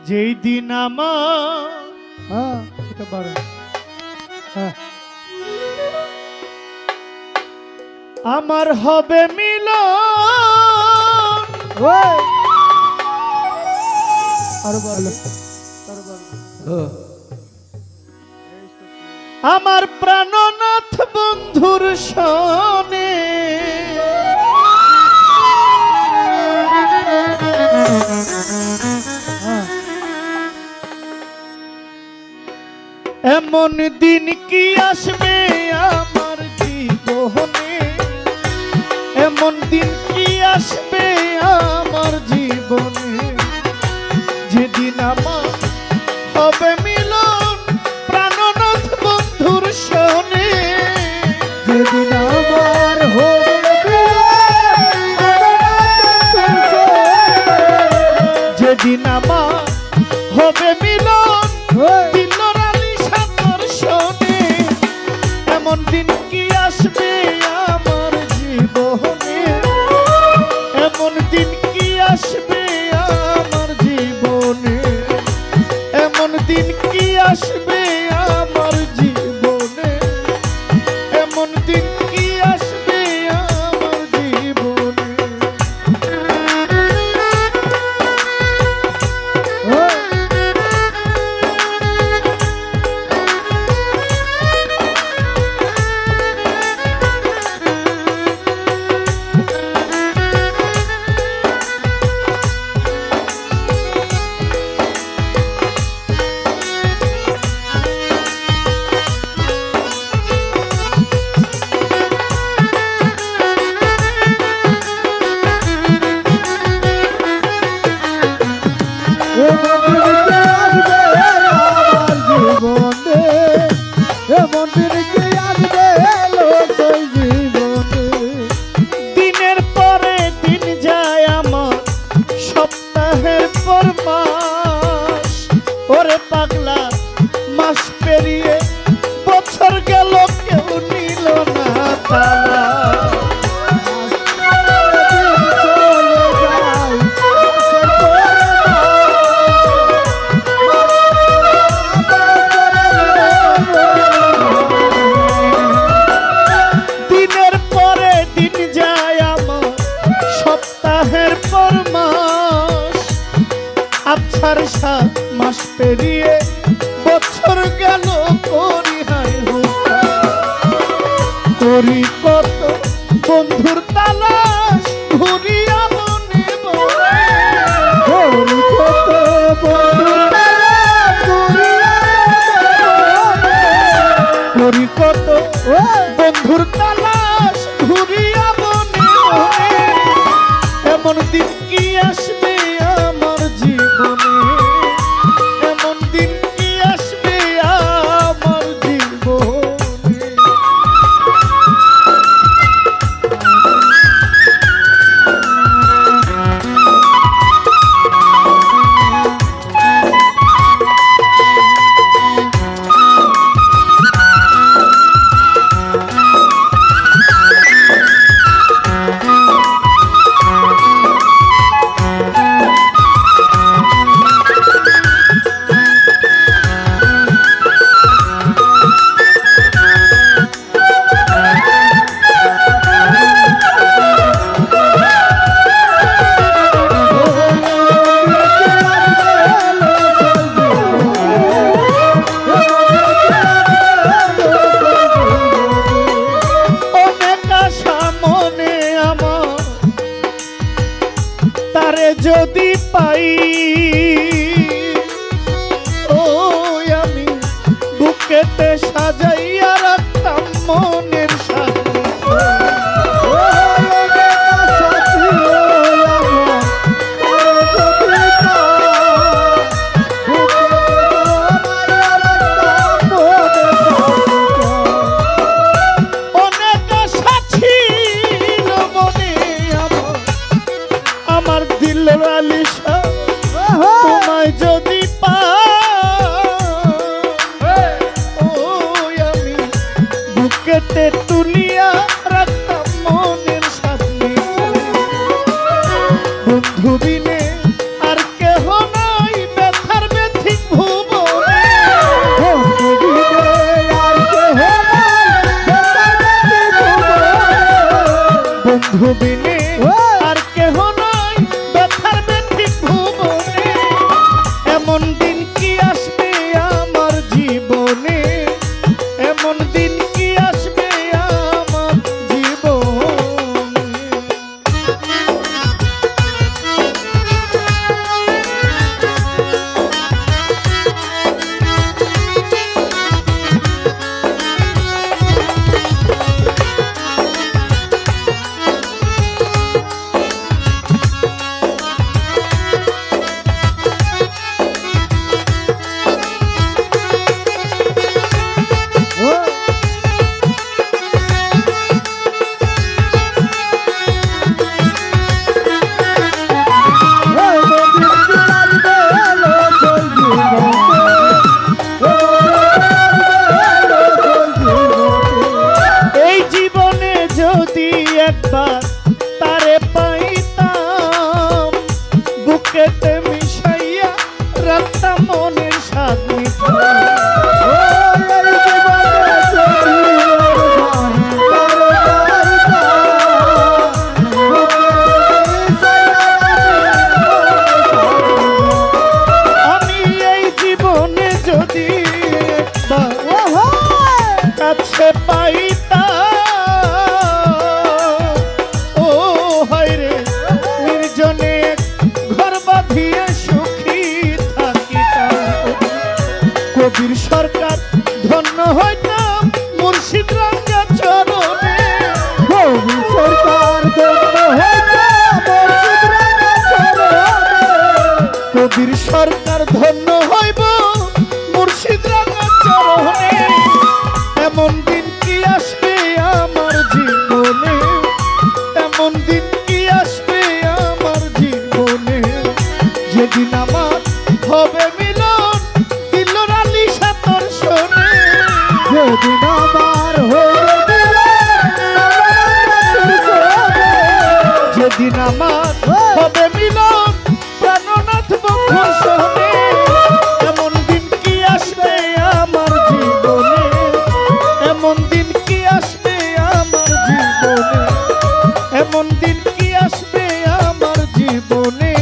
যেই দিন আমার হবে মিলন, আমার প্রাণনাথ বন্ধুর সনে এমন দিন কি আসবে আমার জীবনে, এমন দিন কি আসবে আমার জীবনে, যেদিন আমার হবে মিলন প্রাণনাথ বন্ধুর সনে, যেদিন আমার হবে যেদিন আমার হবে মিলন দিলর আলী সাগর সনে, এমন দিন কি আসবে আমার জীবনে, এমন দিন কি আসবে আমার জীবনে, এমন দিন কি আসবে আমার জীবনে, এমন দিন কি আসবে আমার জীবনে। দিনের পরে দিন যায় আমার সপ্তাহের পর মাস, ওরে পাগলা মাস পেরিয়ে বছর গেল কেউ নিল না তালা, আবছার 7 মাস পেরিয়ে বছর গেল করি হাই হুকা, করি কত বন্ধুর তালাশ ঘুরিয়া মনে মনে, করি কত বন্ধুর তালাশ করি কত বন্ধুর তালাশ ঘুরিয়া মনে মনে, এমন দিন কি আসবে আমার জীবনে, এমন দিন কি আসবে আমার জীবনে। যদি পাই ও আমি বুকেতে সাজাইয়া রাখতাম মনের সাথে, অনেক আশা ছিল মনে আমার দিলের আলিশা, তোমায় যদি পাই আমি বুকেতে তুলিয়া রাখতাম মনের সাথে, বন্ধু বিনে আর কেহ নাই ব্যথার বুকেতে মিশাইয়া রাখতাম মনের স্বাদ মিঠাই। আমি এই জীবনে যদি কাছে পাইতাম, ও হায়রে নির্জনে ঘর বাঁধিয়ে সুখী থাকিতাম। কবির সরকার ধন্য হইতাম মুর্শিদ রাঙ্গা চরণে। কবির সরকার ধন্য হইতাম মুর্শিদ রাঙ্গা চরণে। কবির সরকার ধন্য হইব মুর্শিদ রাঙ্গা চরণে। এমন দিন কি আসবে আমার জীবনে, এমন দিন কি আসবে আমার জীবনে, যেদিন আমার হবে মিলন দিলর আলী সাতর শোনে। যেদিন আমার হবে যেদিন আমার হবে মিলন প্রাণনাথ বন্ধু শোনে। এমন দিন কি আসবে আমার জীবনে, এমন দিন কি আসবে আমার জীবনে, এমন দিন কি আসবে আমার জীবনে,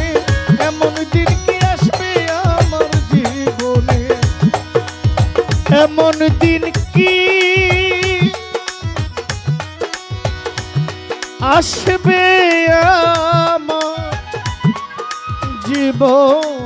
এমন দিন কি আসবে আমার জীবনে, এমন দিন কি আসবে আমার জীবন।